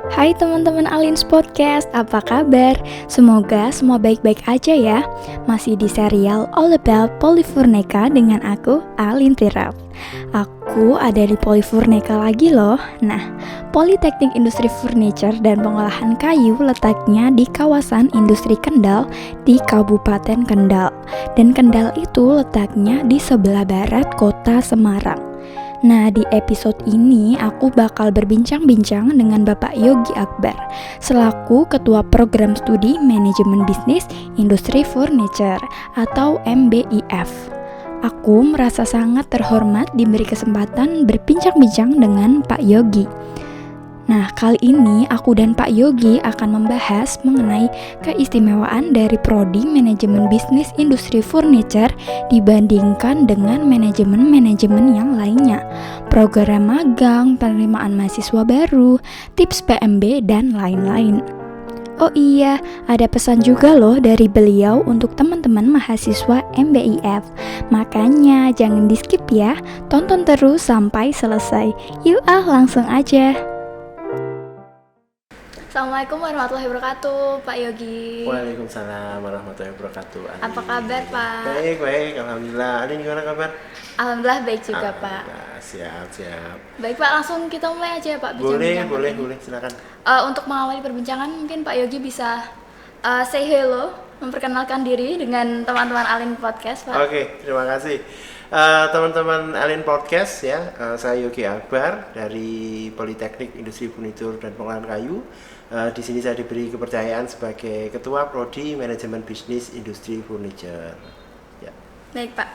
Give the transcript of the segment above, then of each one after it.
Hai teman-teman Alins Podcast, apa kabar? Semoga semua baik-baik aja ya. Masih di serial All About Polyfurneka dengan aku, Alin Tiraf. Aku ada di Polyfurneka lagi loh. Nah, Politeknik Industri Furniture dan Pengolahan Kayu letaknya di kawasan Industri Kendal di Kabupaten Kendal. Dan Kendal itu letaknya di sebelah barat kota Semarang. Nah, di episode ini aku bakal berbincang-bincang dengan Bapak Yogi Akbar selaku Ketua Program Studi Manajemen Bisnis Industri Furniture atau MBIF. Aku merasa sangat terhormat diberi kesempatan berbincang-bincang dengan Pak Yogi. Nah, kali ini aku dan Pak Yogi akan membahas mengenai keistimewaan dari Prodi Manajemen Bisnis Industri Furniture dibandingkan dengan manajemen-manajemen yang lainnya, program magang, penerimaan mahasiswa baru, tips PMB, dan lain-lain. Oh iya, ada pesan juga loh dari beliau untuk teman-teman mahasiswa MBIF. Makanya jangan di-skip ya, tonton terus sampai selesai. Yuk langsung aja. Assalamualaikum warahmatullahi wabarakatuh, Pak Yogi. Waalaikumsalam warahmatullahi wabarakatuh. Alin. Apa kabar, Pak? Baik, alhamdulillah. Alin gimana kabar? Alhamdulillah baik juga, Pak. Siap. Baik, Pak, langsung kita mulai aja, Pak. Boleh, silakan. Untuk mengawali perbincangan, mungkin Pak Yogi bisa say hello, memperkenalkan diri dengan teman-teman Alin Podcast, Pak. Oke, terima kasih. Teman-teman Alin Podcast ya, saya Yogi Akbar dari Politeknik Industri Furniture dan Pengolahan Kayu. Di sini saya diberi kepercayaan sebagai Ketua Prodi Manajemen Bisnis Industri Furniture. Ya. Baik, Pak.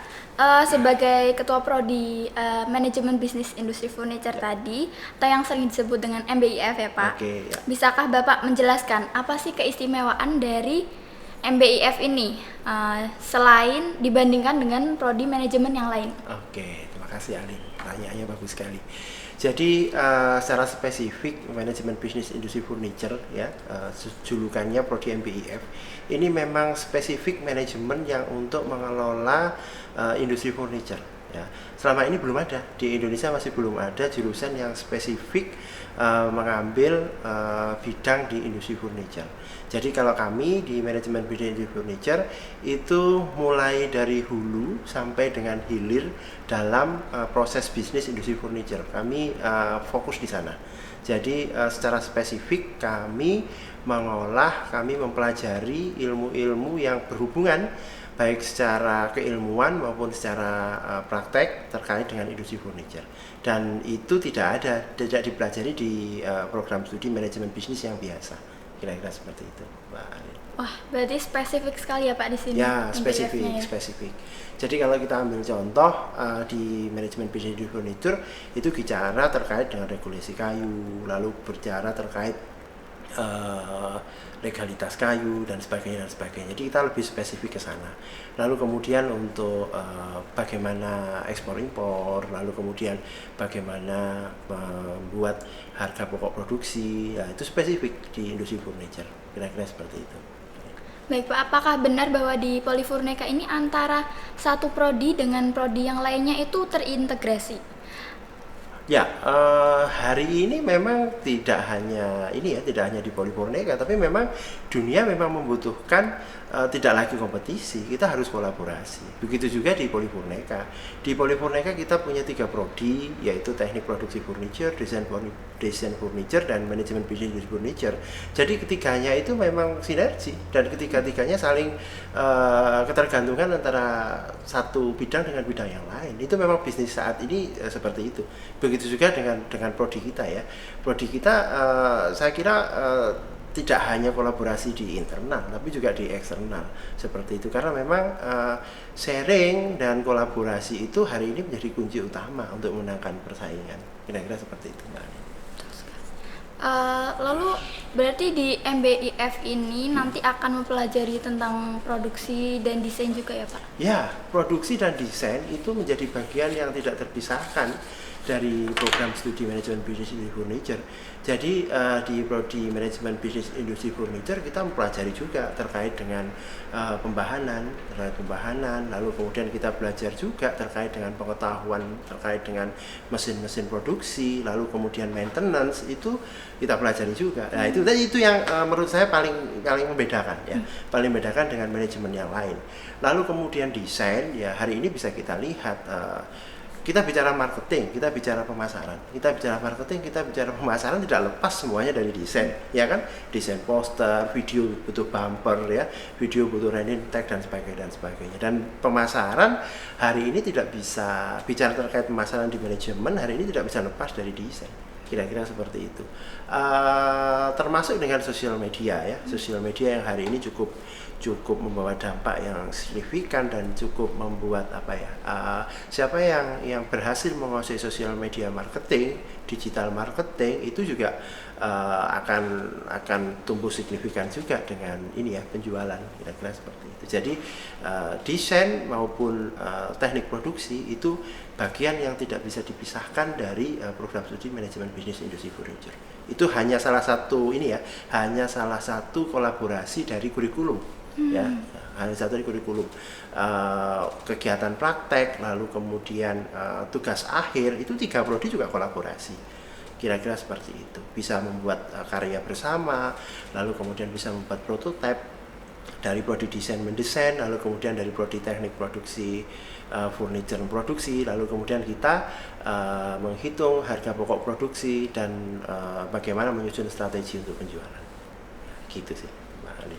Sebagai Ketua Prodi Manajemen Bisnis Industri Furniture tadi, atau yang sering disebut dengan MBIF ya, Pak. Oke, ya. Bisakah Bapak menjelaskan apa sih keistimewaan dari MBIF ini selain dibandingkan dengan prodi manajemen yang lain? Oke, terima kasih Alin. Pertanyaannya bagus sekali. Jadi secara spesifik manajemen bisnis industri furniture ya, julukannya prodi MBIF. Ini memang spesifik manajemen yang untuk mengelola industri furniture ya. Selama ini belum ada, di Indonesia masih belum ada jurusan yang spesifik mengambil bidang di industri furniture. Jadi kalau kami di manajemen bisnis industri furniture itu mulai dari hulu sampai dengan hilir dalam proses bisnis industri furniture. Kami fokus di sana. Jadi secara spesifik kami mempelajari ilmu-ilmu yang berhubungan baik secara keilmuan maupun secara praktek terkait dengan industri furniture. Dan itu tidak dipelajari di program studi manajemen bisnis yang biasa. Kira-kira seperti itu, Mbak Alin. Wah, berarti spesifik sekali ya, Pak, di sini. Ya, spesifik. Jadi kalau kita ambil contoh di manajemen bisnis industri furniture itu bicara terkait dengan regulasi kayu, lalu berbicara terkait legalitas kayu dan sebagainya. Jadi kita lebih spesifik ke sana. Lalu kemudian untuk bagaimana ekspor impor, lalu kemudian bagaimana membuat harga pokok produksi, ya itu spesifik di industri furniture. Kira-kira seperti itu. Baik, Pak, apakah benar bahwa di Polyfurneka ini antara satu prodi dengan prodi yang lainnya itu terintegrasi? Ya, hari ini memang tidak hanya di Polyfurneka, tapi memang dunia memang membutuhkan tidak lagi kompetisi, kita harus kolaborasi. Begitu juga di Polyfurneka. Di Polyfurneka kita punya 3 prodi, yaitu teknik produksi furniture, desain furniture, dan manajemen bisnis furniture. Jadi ketiganya itu memang sinergi dan ketiga-tiganya saling ketergantungan antara satu bidang dengan bidang yang lain. Itu memang bisnis saat ini seperti itu. Begitu juga dengan prodi kita ya. Prodi kita saya kira tidak hanya kolaborasi di internal tapi juga di eksternal seperti itu, karena memang sharing dan kolaborasi itu hari ini menjadi kunci utama untuk memenangkan persaingan. Kira-kira seperti itu, Mbak. Lalu berarti di MBIF ini nanti akan mempelajari tentang produksi dan desain juga ya, Pak? Ya, produksi dan desain itu menjadi bagian yang tidak terpisahkan dari program studi manajemen bisnis industri furniture. Jadi di prodi manajemen bisnis industri furniture kita mempelajari juga terkait dengan pembahanan, lalu kemudian kita belajar juga terkait dengan pengetahuan terkait dengan mesin-mesin produksi, lalu kemudian maintenance itu kita pelajari juga. Nah, itu yang menurut saya paling membedakan ya, paling membedakan dengan manajemen yang lain. Lalu kemudian desain ya, hari ini bisa kita lihat kita bicara marketing, kita bicara pemasaran, kita bicara marketing, kita bicara pemasaran tidak lepas semuanya dari desain, ya kan? Desain poster, video butuh bumper ya, video butuh running tag dan sebagainya. Dan pemasaran hari ini tidak bisa bicara terkait pemasaran di manajemen, hari ini tidak bisa lepas dari desain. Kira-kira seperti itu. Termasuk dengan sosial media ya, sosial media yang hari ini cukup membawa dampak yang signifikan dan cukup membuat siapa yang berhasil menguasai sosial media marketing, digital marketing itu juga akan tumbuh signifikan juga dengan ini ya, penjualan, kira-kira seperti itu. Jadi desain maupun teknik produksi itu bagian yang tidak bisa dipisahkan dari program studi manajemen bisnis industri furniture. Itu hanya salah satu kolaborasi dari kurikulum. Ya, hanya satu di kurikulum, kegiatan praktek, lalu kemudian tugas akhir, itu 3 prodi juga kolaborasi, kira-kira seperti itu. Bisa membuat karya bersama, lalu kemudian bisa membuat prototipe dari prodi desain mendesain, lalu kemudian dari prodi teknik produksi furniture produksi, lalu kemudian kita menghitung harga pokok produksi dan bagaimana menyusun strategi untuk penjualan, gitu sih Mbak Ali.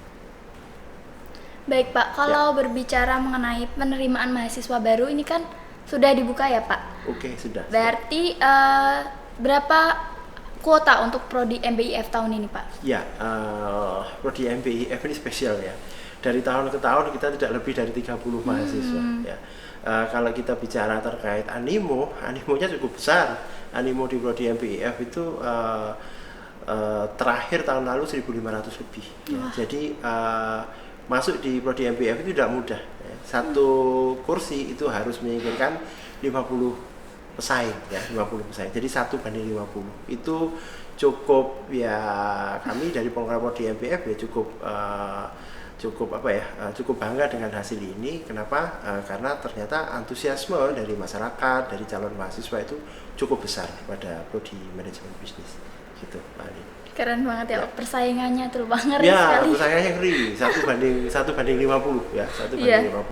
Baik Pak, kalau berbicara mengenai penerimaan mahasiswa baru ini kan sudah dibuka ya Pak? Oke, sudah. Berarti berapa kuota untuk prodi MBIF tahun ini Pak? Ya, prodi MBIF ini spesial ya. Dari tahun ke tahun kita tidak lebih dari 30 mahasiswa ya. Kalau kita bicara terkait animonya cukup besar. Animo di prodi MBIF itu terakhir tahun lalu 1.500 lebih ya. Jadi masuk di prodi MBIF itu tidak mudah ya. Satu kursi itu harus menyingkirkan 50 pesaing ya, 50 pesaing. Jadi 1:50 itu cukup ya, kami dari pengelola prodi MBIF ya cukup bangga dengan hasil ini. Kenapa? Karena ternyata antusiasme dari masyarakat, dari calon mahasiswa itu cukup besar pada prodi manajemen bisnis gitu Pak Ali. Keren banget ya, persaingannya tuh banget ya, sekali. persaingannya ngeri, 1:50 ya, 1:50.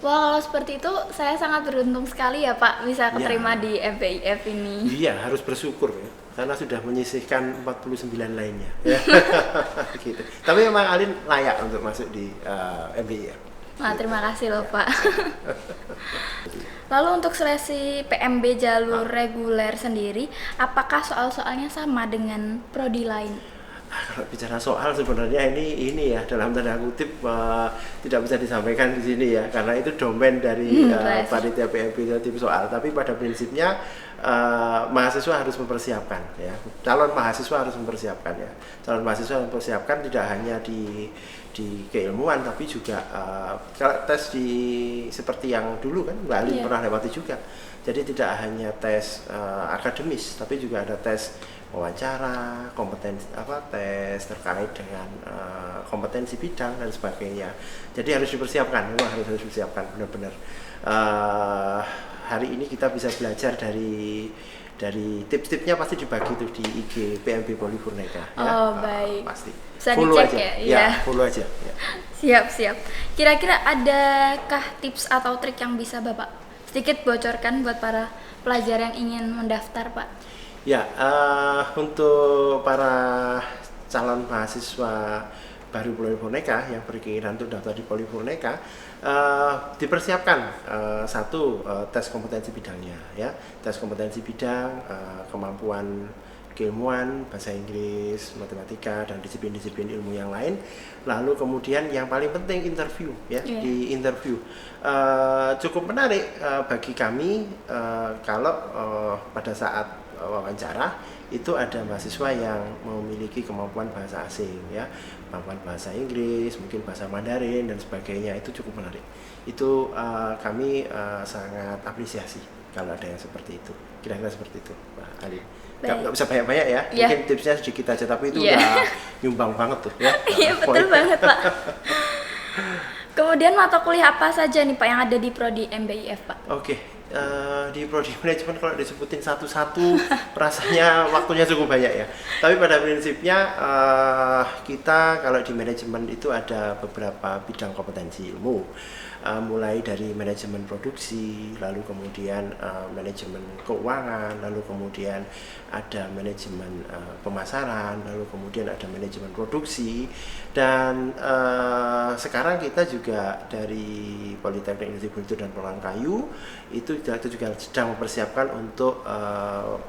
Wah, kalau seperti itu saya sangat beruntung sekali ya Pak bisa keterima di MBIF ini. Iya, harus bersyukur ya, karena sudah menyisihkan 49 lainnya ya. Gitu. Tapi memang Alin layak untuk masuk di MBIF. Nah, terima kasih loh Pak. Lalu untuk seleksi PMB jalur reguler sendiri, apakah soal-soalnya sama dengan prodi lain? Kalau bicara soal sebenarnya ini ya dalam tanda kutip tidak bisa disampaikan di sini ya, karena itu domain dari panitia PMB tim soal. Tapi pada prinsipnya mahasiswa harus mempersiapkan ya, calon mahasiswa harus mempersiapkan ya. Calon mahasiswa mempersiapkan tidak hanya di keilmuan, tapi juga tes seperti yang dulu kan Mbak Ali pernah lewati juga. Jadi tidak hanya tes akademis, tapi juga ada tes wawancara, tes terkait dengan kompetensi bidang dan sebagainya. Jadi harus dipersiapkan, memang harus dipersiapkan benar-benar. Hari ini kita bisa belajar dari tips-tipsnya pasti dibagi tuh di IG PMB Polifurneka. Oh ya, baik. Pasti. Bisa follow dicek aja. Ya. Follow aja. Ya. Siap. Kira-kira adakah tips atau trik yang bisa Bapak sedikit bocorkan buat para pelajar yang ingin mendaftar, Pak? Ya, untuk para calon mahasiswa baru Polifurneka yang berkeinginan untuk daftar di Polifurneka, dipersiapkan tes kompetensi bidangnya ya, tes kompetensi bidang, kemampuan keilmuan, bahasa Inggris, matematika dan disiplin-disiplin ilmu yang lain. Lalu kemudian yang paling penting interview ya. Di interview cukup menarik bagi kami kalau pada saat wawancara itu ada mahasiswa yang memiliki kemampuan bahasa asing ya, kemampuan bahasa Inggris, mungkin bahasa Mandarin dan sebagainya. Itu cukup menarik. Itu kami sangat apresiasi kalau ada yang seperti itu, kira-kira seperti itu, Mbak Ali. Baik. Nggak bisa banyak-banyak ya, Iya. mungkin tipsnya sedikit aja, tapi itu Iya. udah nyumbang banget tuh ya. Iya betul banget Pak. Kemudian mata kuliah apa saja nih Pak yang ada di prodi MBIF Pak? Oke, di prodi manajemen kalau disebutin satu-satu rasanya waktunya cukup banyak ya. Tapi pada prinsipnya kita kalau di manajemen itu ada beberapa bidang kompetensi ilmu. Mulai dari manajemen produksi, lalu kemudian manajemen keuangan, lalu kemudian ada manajemen pemasaran, lalu kemudian ada manajemen produksi, dan sekarang kita juga dari Politeknik Industri Bulutur dan Peluang Kayu itu juga sedang mempersiapkan untuk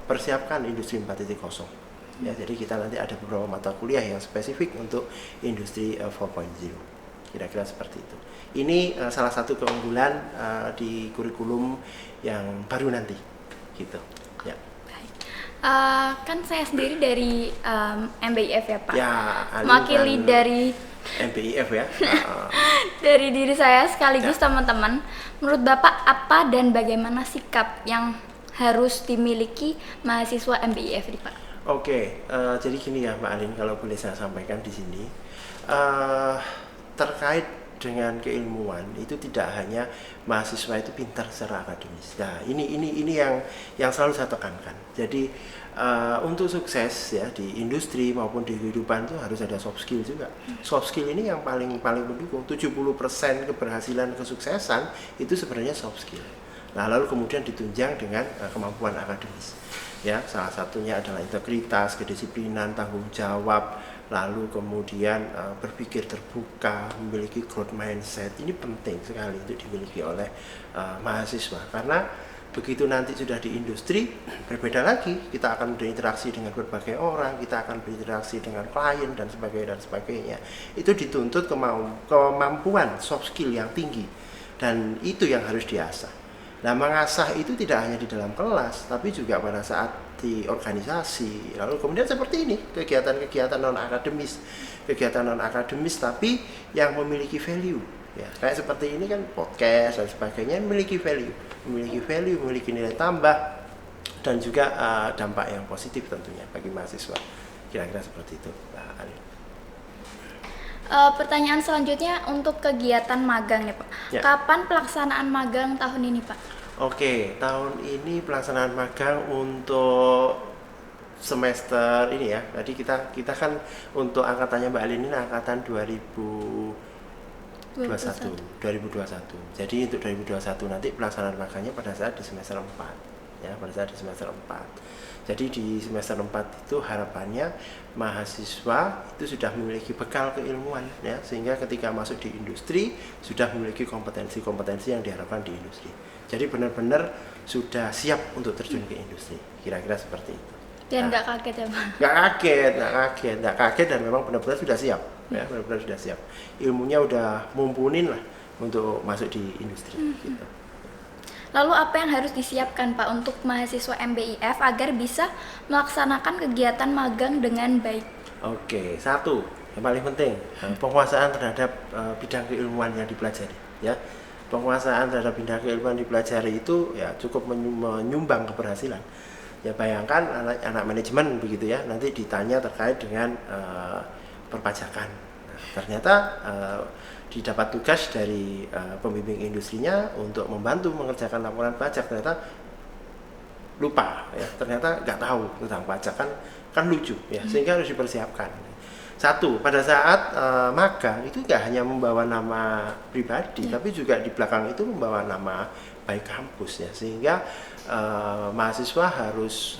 persiapkan industri 4.0. Ya, jadi kita nanti ada beberapa mata kuliah yang spesifik untuk industri 4.0. Kira-kira seperti itu. Ini salah satu keunggulan di kurikulum yang baru nanti, gitu. Ya. Kan saya sendiri dari MBIF ya Pak. Ya, mewakili dari MBIF ya. dari diri saya sekaligus teman-teman. Menurut Bapak apa dan bagaimana sikap yang harus dimiliki mahasiswa MBIF ini Pak? Oke, jadi gini ya Mbak Alin, kalau boleh saya sampaikan di sini. Terkait dengan keilmuan itu tidak hanya mahasiswa itu pintar secara akademis. Nah, ini yang selalu saya tekankan. Jadi untuk sukses ya di industri maupun di kehidupan itu harus ada soft skill juga. Soft skill ini yang paling mendukung. 70% keberhasilan kesuksesan itu sebenarnya soft skill. Nah, lalu kemudian ditunjang dengan kemampuan akademis. Ya, salah satunya adalah integritas, kedisiplinan, tanggung jawab, lalu kemudian berpikir terbuka, memiliki growth mindset. Ini penting sekali untuk dimiliki oleh mahasiswa, karena begitu nanti sudah di industri berbeda lagi. Kita akan berinteraksi dengan berbagai orang, kita akan berinteraksi dengan klien dan sebagainya. Itu dituntut kemampuan soft skill yang tinggi, dan itu yang harus diasah. Nah, mengasah itu tidak hanya di dalam kelas, tapi juga pada saat di organisasi. Lalu kemudian seperti ini, kegiatan non akademis tapi yang memiliki value. Ya, kayak seperti ini kan podcast dan sebagainya memiliki value, memiliki nilai tambah dan juga dampak yang positif tentunya bagi mahasiswa. Kira-kira seperti itu, Pak Ali. Pertanyaan selanjutnya untuk kegiatan magang nih Pak. Ya. Kapan pelaksanaan magang tahun ini Pak? Oke, tahun ini pelaksanaan magang untuk semester ini ya. Jadi kita kan untuk angkatannya Mbak Alin ini angkatan 2021. Jadi untuk 2021 nanti pelaksanaan magangnya pada saat di semester 4. Ya, pada saat di semester 4. Jadi di semester 4 itu harapannya mahasiswa itu sudah memiliki bekal keilmuan ya, sehingga ketika masuk di industri sudah memiliki kompetensi yang diharapkan di industri. Jadi benar-benar sudah siap untuk terjun ke industri. Kira-kira seperti itu. Dan nggak kaget ya Pak? Nggak kaget dan memang benar-benar sudah siap ya, benar-benar sudah siap. Ilmunya udah mumpunin lah untuk masuk di industri gitu. Lalu apa yang harus disiapkan Pak untuk mahasiswa MBIF agar bisa melaksanakan kegiatan magang dengan baik? Oke, satu yang paling penting penguasaan terhadap bidang keilmuan yang dipelajari ya. Penguasaan terhadap bidang keilmuan dipelajari itu ya cukup menyumbang keberhasilan. Ya, bayangkan anak manajemen begitu ya, nanti ditanya terkait dengan perpajakan. Nah, ternyata didapat tugas dari pembimbing industrinya untuk membantu mengerjakan laporan pajak, ternyata lupa ya, ternyata nggak tahu tentang pajak, kan lucu ya, sehingga harus dipersiapkan. Satu, pada saat magang itu nggak hanya membawa nama pribadi, tapi juga di belakang itu membawa nama baik kampus ya, sehingga mahasiswa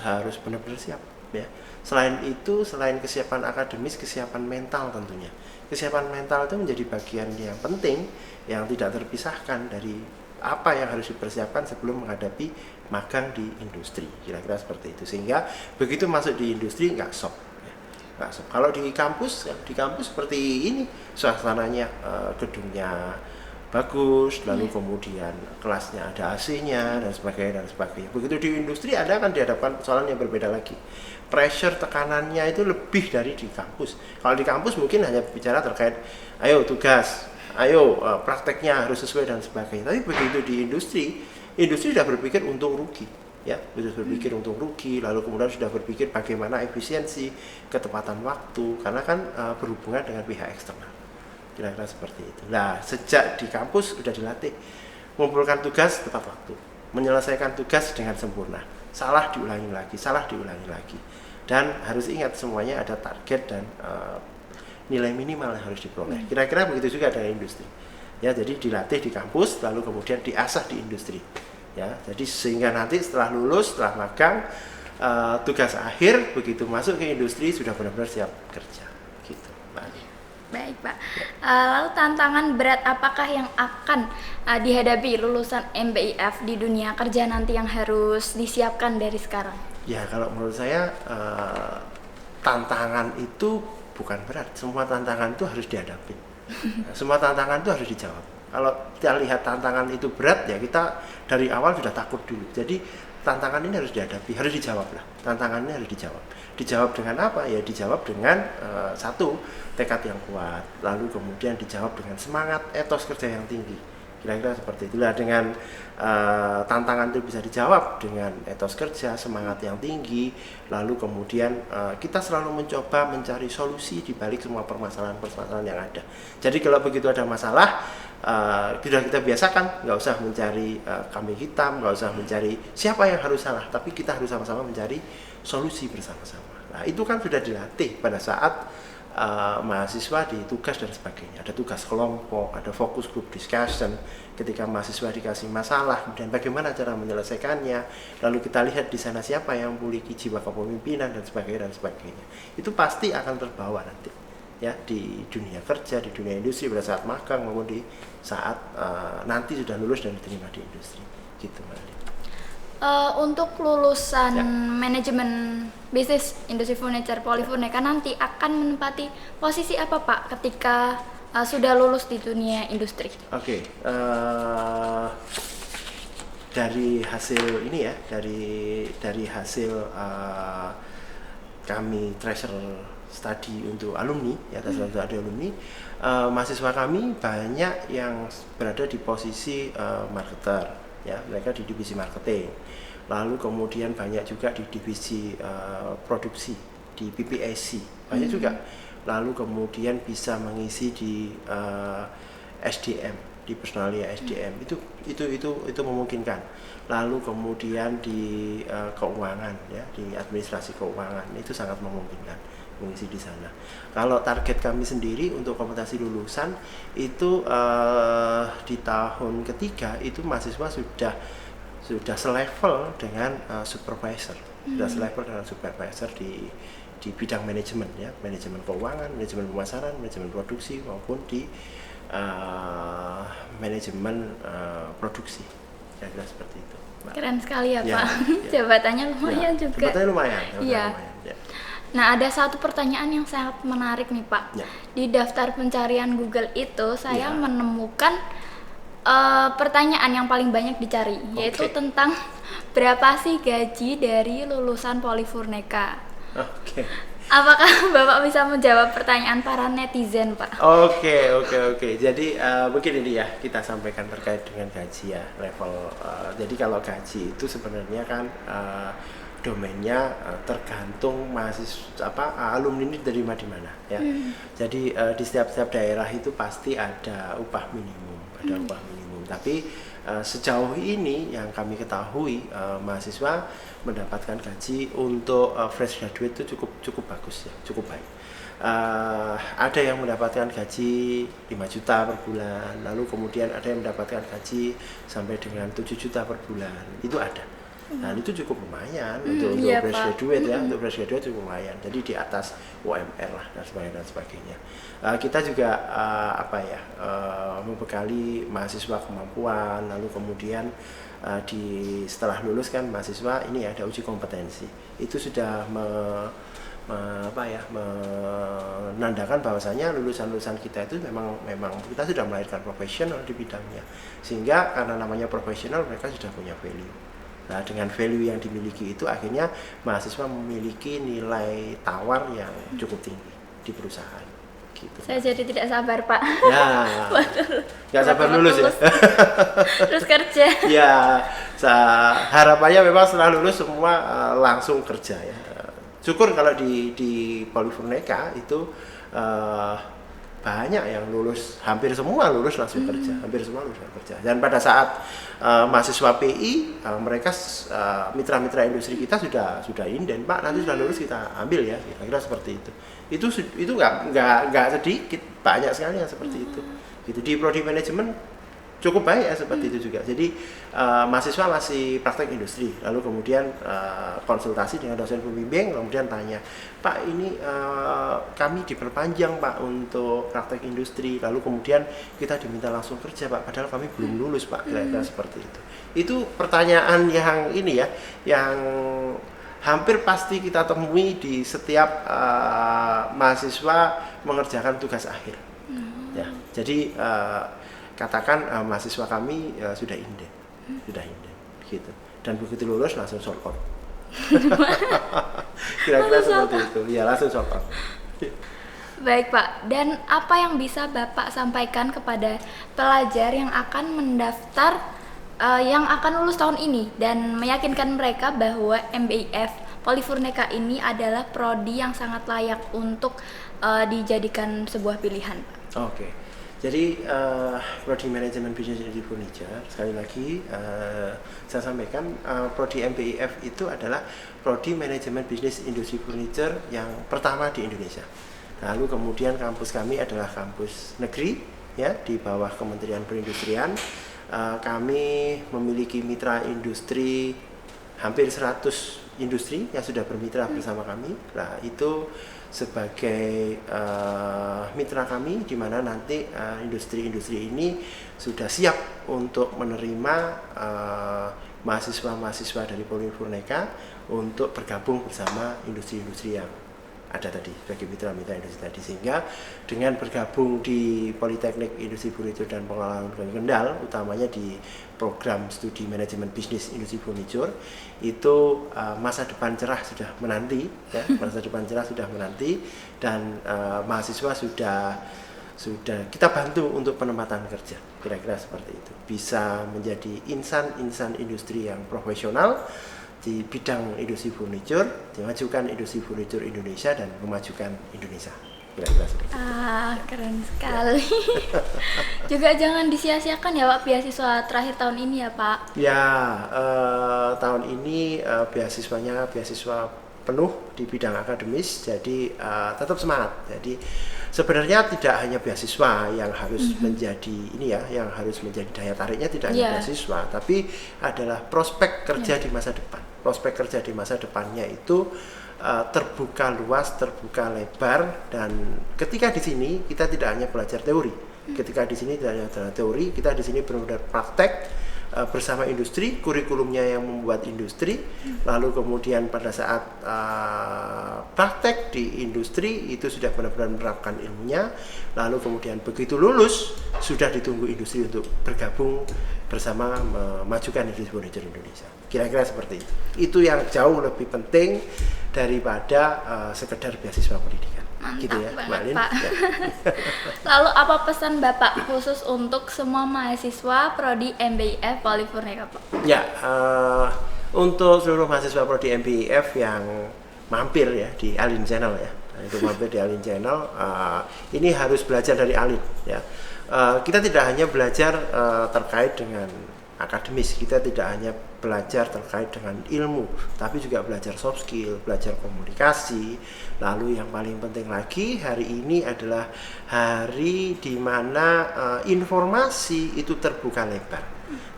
harus benar-benar siap ya. Selain itu, selain kesiapan akademis, kesiapan mental tentunya. Kesiapan mental itu menjadi bagian yang penting yang tidak terpisahkan dari apa yang harus dipersiapkan sebelum menghadapi magang di industri. Kira-kira seperti itu. Sehingga begitu masuk di industri nggak shock. Ya. Nggak shock. Kalau di kampus seperti ini, suasananya gedungnya bagus, lalu kemudian kelasnya ada AC-nya dan sebagainya. Begitu di industri Anda akan dihadapkan persoalan yang berbeda lagi. Pressure tekanannya itu lebih dari di kampus. Kalau di kampus mungkin hanya bicara terkait ayo tugas, ayo prakteknya harus sesuai dan sebagainya. Tapi begitu di industri sudah berpikir untung rugi. ya, sudah berpikir untung rugi, lalu kemudian sudah berpikir bagaimana efisiensi, ketepatan waktu, karena kan berhubungan dengan pihak eksternal, kira-kira seperti itu. Nah, sejak di kampus sudah dilatih mengumpulkan tugas tepat waktu, menyelesaikan tugas dengan sempurna, salah diulangi lagi, dan harus ingat semuanya ada target dan nilai minimal yang harus diperoleh. Kira-kira begitu juga dengan industri. Ya, jadi dilatih di kampus, lalu kemudian diasah di industri. Ya, jadi sehingga nanti setelah lulus, setelah magang, tugas akhir begitu masuk ke industri sudah benar-benar siap kerja, gitu, Mbak Ali. Baik Pak. Lalu tantangan berat apakah yang akan dihadapi lulusan MBIF di dunia kerja nanti yang harus disiapkan dari sekarang? Ya, kalau menurut saya tantangan itu bukan berat. Semua tantangan itu harus dihadapi. Semua tantangan itu harus dijawab. Kalau kita lihat tantangan itu berat, ya kita dari awal sudah takut dulu. Jadi tantangan ini harus dihadapi, harus dijawab lah. Tantangannya harus dijawab. Dijawab dengan apa? Ya dijawab dengan satu, tekad yang kuat. Lalu kemudian dijawab dengan semangat, etos kerja yang tinggi. Kira-kira seperti itulah. Dengan tantangan itu bisa dijawab dengan etos kerja, semangat yang tinggi. Lalu kemudian kita selalu mencoba mencari solusi di balik semua permasalahan-permasalahan yang ada. Jadi kalau begitu ada masalah, sudah kita biasakan, nggak usah mencari kambing hitam, nggak usah mencari siapa yang harus salah, tapi kita harus sama-sama mencari solusi bersama-sama. Nah, itu kan sudah dilatih pada saat mahasiswa di tugas dan sebagainya. Ada tugas kelompok, ada focus group discussion. Ketika mahasiswa dikasih masalah, kemudian bagaimana cara menyelesaikannya. Lalu kita lihat di sana siapa yang memiliki jiwa kepemimpinan dan sebagainya dan sebagainya. Itu pasti akan terbawa nanti, ya, di dunia kerja, di dunia industri pada saat magang maupun di saat nanti sudah lulus dan diterima di industri, gitu Mbak Ali. Untuk lulusan manajemen bisnis industri furniture Polyfurnica nanti akan menempati posisi apa Pak ketika sudah lulus di dunia industri? Oke, dari hasil ini ya, dari hasil kami treasure study untuk alumni, ya, treasure study alumni, mahasiswa kami banyak yang berada di posisi marketer. Ya, mereka di divisi marketing, lalu kemudian banyak juga di divisi produksi di PPAC banyak juga, lalu kemudian bisa mengisi di SDM, di personalia SDM, itu memungkinkan, lalu kemudian di keuangan, ya, di administrasi keuangan itu sangat memungkinkan mengisi di sana. Kalau target kami sendiri untuk kompetisi lulusan itu di tahun ketiga itu mahasiswa sudah selevel dengan supervisor, sudah selevel dengan supervisor di bidang manajemen, ya, manajemen keuangan, manajemen pemasaran, manajemen produksi maupun di manajemen produksi, kira-kira seperti itu. Keren sekali ya Pak. Ya. Jabatannya lumayan juga. Jabatannya lumayan. Ya. Nah, ada satu pertanyaan yang sangat menarik nih Pak. Ya. Di daftar pencarian Google itu saya menemukan pertanyaan yang paling banyak dicari, yaitu tentang berapa sih gaji dari lulusan Polyfurnica. Apakah Bapak bisa menjawab pertanyaan para netizen, Pak? Oke. Jadi mungkin ini ya kita sampaikan terkait dengan gaji, ya, level. Jadi kalau gaji itu sebenarnya kan domainnya tergantung mahasiswa alumni ini diterima di mana, ya. Jadi di setiap daerah itu pasti ada upah minimum, Tapi sejauh ini yang kami ketahui mahasiswa mendapatkan gaji untuk fresh graduate itu cukup bagus, ya, cukup baik. Ada yang mendapatkan gaji 5 juta per bulan, lalu kemudian ada yang mendapatkan gaji sampai dengan 7 juta per bulan, itu ada. Nah, itu cukup lumayan untuk fresh graduate, ya, untuk fresh graduate cukup lumayan. Jadi di atas UMR lah dan sebagainya. Kita juga membekali mahasiswa kemampuan, lalu kemudian setelah lulus kan mahasiswa ini ada uji kompetensi. Itu sudah menandakan bahwasanya lulusan kita itu memang kita sudah melahirkan profesional di bidangnya. Sehingga karena namanya profesional mereka sudah punya value. Nah, dengan value yang dimiliki itu akhirnya mahasiswa memiliki nilai tawar yang cukup tinggi di perusahaan, gitu. Saya jadi tidak sabar, Pak. Ya, nggak sabar lulus ya. Terus kerja. Ya, harapannya memang setelah lulus semua langsung kerja ya. Syukur kalau di Polifurneka itu banyak yang lulus, hampir semua lulus langsung kerja, hampir semua lulus langsung kerja. Dan pada saat mahasiswa PI, mereka mitra-mitra industri kita sudah inden, Pak, nanti sudah lulus kita ambil ya, kira-kira seperti itu. Itu nggak sedikit, banyak sekali yang seperti itu. Gitu di prodi manajemen cukup baik ya seperti itu juga. Jadi mahasiswa masih praktek industri, lalu kemudian konsultasi dengan dosen pembimbing, kemudian tanya, Pak ini kami diperpanjang Pak untuk praktek industri, lalu kemudian kita diminta langsung kerja Pak, padahal kami belum lulus Pak, kira-kira seperti itu. Itu pertanyaan yang ini ya, yang hampir pasti kita temui di setiap mahasiswa mengerjakan tugas akhir. Ya, jadi katakan mahasiswa kami sudah inden, gitu. Dan begitu lulus langsung short out. Kira-kira seperti itu. Ya, langsung short out. Baik Pak, dan apa yang bisa Bapak sampaikan kepada pelajar yang akan mendaftar, yang akan lulus tahun ini, dan meyakinkan mereka bahwa MBIF Polifurneka ini adalah prodi yang sangat layak untuk dijadikan sebuah pilihan, Pak? Oke. Jadi prodi manajemen bisnis industri furniture, sekali lagi saya sampaikan prodi MBIF itu adalah prodi manajemen bisnis industri furniture yang pertama di Indonesia. Lalu kemudian kampus kami adalah kampus negeri ya, di bawah Kementerian Perindustrian. Kami memiliki mitra industri hampir 100 industri yang sudah bermitra bersama kami. Nah, itu sebagai mitra kami, di mana nanti industri-industri ini sudah siap untuk menerima mahasiswa-mahasiswa dari Polifurneka untuk bergabung bersama industri-industri yang ada tadi sebagai mitra-mitra industri tadi, sehingga dengan bergabung di Politeknik Industri Furniture dan Pengelolaan Kendal, utamanya di program studi manajemen bisnis industri furniture, itu masa depan cerah sudah menanti ya, masa depan cerah sudah menanti, dan mahasiswa sudah kita bantu untuk penempatan kerja, kira-kira seperti itu, bisa menjadi insan industri yang profesional di bidang industri furniture, dimajukan industri furniture Indonesia dan memajukan Indonesia, kira-kira seperti itu. Keren sekali. Juga jangan disia-siakan ya Pak, beasiswa terakhir tahun ini ya Pak. Ya, tahun ini beasiswanya beasiswa penuh di bidang akademis, jadi tetap semangat. Jadi sebenarnya tidak hanya beasiswa yang harus menjadi ini ya, yang harus menjadi daya tariknya, tidak hanya beasiswa, tapi adalah prospek kerja di masa depan. Prospek kerja di masa depannya itu terbuka luas, terbuka lebar, dan ketika di sini kita tidak hanya belajar teori. Ketika di sini tidak hanya belajar teori, kita di sini benar-benar praktek bersama industri, kurikulumnya yang membuat industri, lalu kemudian pada saat praktek di industri itu sudah benar-benar menerapkan ilmunya, lalu kemudian begitu lulus sudah ditunggu industri untuk bergabung bersama memajukan industri furniture Indonesia. Kira-kira seperti itu. Itu yang jauh lebih penting daripada sekedar beasiswa pendidikan. Mantap gitu ya, banget, Mbak Pak. Ya. Lalu apa pesan Bapak khusus untuk semua mahasiswa prodi MBIF Polifurneka, Pak? Ya, untuk seluruh mahasiswa prodi MBIF yang mampir ya di Alin Channel ya, itu mampir di Alin Channel, ini harus belajar dari Alin ya. Kita tidak hanya belajar terkait dengan akademis, kita tidak hanya belajar terkait dengan ilmu, tapi juga belajar soft skill, belajar komunikasi. Lalu yang paling penting lagi, hari ini adalah hari di mana informasi itu terbuka lebar,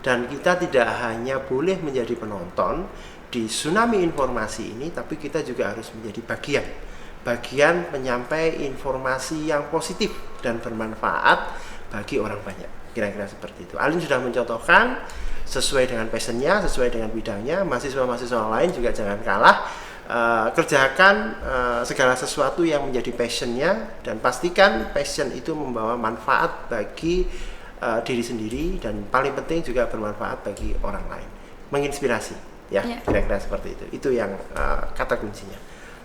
dan kita tidak hanya boleh menjadi penonton di tsunami informasi ini, tapi kita juga harus menjadi bagian penyampai informasi yang positif dan bermanfaat bagi orang banyak. Kira-kira seperti itu. Alin sudah mencontohkan sesuai dengan passionnya, sesuai dengan bidangnya. Mahasiswa-mahasiswa lain juga jangan kalah, kerjakan segala sesuatu yang menjadi passionnya, dan pastikan passion itu membawa manfaat bagi diri sendiri, dan paling penting juga bermanfaat bagi orang lain, menginspirasi ya. Kira-kira seperti itu. Itu yang kata kuncinya.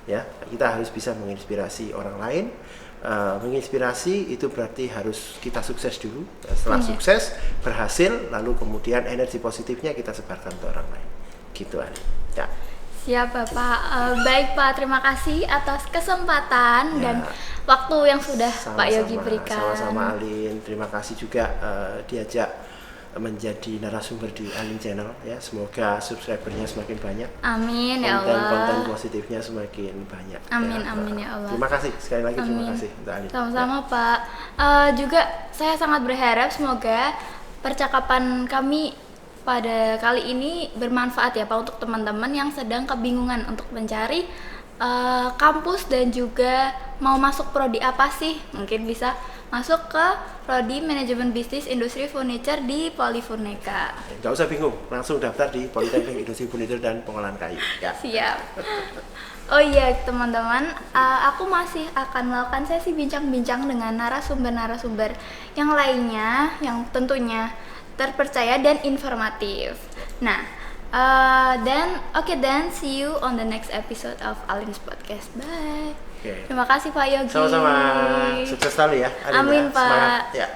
ya. Kita harus bisa menginspirasi orang lain. Menginspirasi itu berarti harus kita sukses dulu. Setelah sukses, berhasil, lalu kemudian energi positifnya kita sebarkan ke orang lain. Gitu, Ali. Ya. Siap Bapak. Baik Pak, terima kasih atas kesempatan dan waktu yang sudah Pak Yogi berikan. Sama-sama Alin, terima kasih juga diajak menjadi narasumber di Alin Channel ya. Semoga subscribernya semakin banyak. Amin ya Allah. Konten positifnya semakin banyak. Amin amin ya Allah. Terima kasih sekali lagi. Terima kasih untuk Alin. Sama-sama Pak. Juga saya sangat berharap semoga percakapan kami pada kali ini bermanfaat ya Pak untuk teman-teman yang sedang kebingungan untuk mencari kampus dan juga mau masuk prodi apa sih. Mungkin bisa masuk ke prodi manajemen bisnis industri furniture di Polifurneka. Nggak usah bingung, langsung daftar di Politeknik Industri Furniture dan Pengolahan Kayu. Ya. Siap. Oh iya teman-teman, aku masih akan melakukan sesi bincang-bincang dengan narasumber-narasumber yang lainnya yang tentunya terpercaya dan informatif. Nah, dan see you on the next episode of Alin's Podcast. Bye. Okay. Terima kasih Pak Yogi. Sama-sama. Sukses selalu ya. Amin Pak. Semangat. Ya.